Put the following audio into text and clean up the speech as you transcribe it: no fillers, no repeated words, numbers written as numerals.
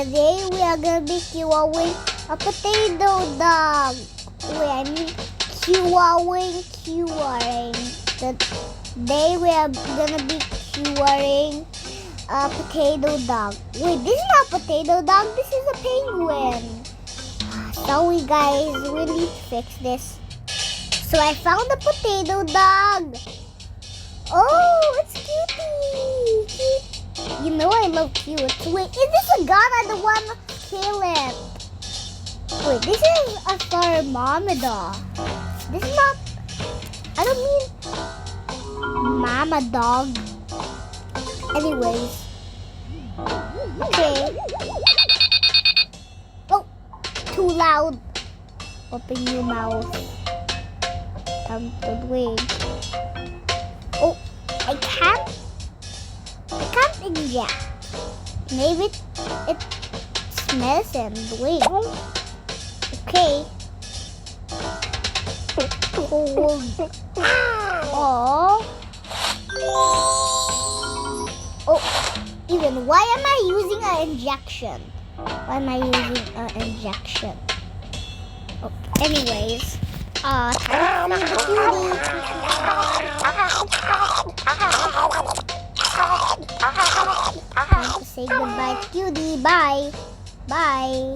Today we are gonna be QAing a potato dog. Wait, I mean QAing. Today we are gonna be QAing a potato dog. Wait, this is not a potato dog. This is a penguin. Sorry guys, we need to fix this. So I found a potato dog. Oh, it's cutie. You know I love cute. Wait, is this a gun? I don't want to kill it. Wait, this is a thermometer. This is not... I don't mean mama dog. Anyways. Okay. Oh, too loud. Open your mouth. Wait. Oh, I can't inject. Maybe it smells and wait. Okay. Oh. Oh. Even why am I using an injection? Why am I using an injection? Oh, anyways. Time to feed the cutie. Time to say goodbye to cutie. Bye. Bye.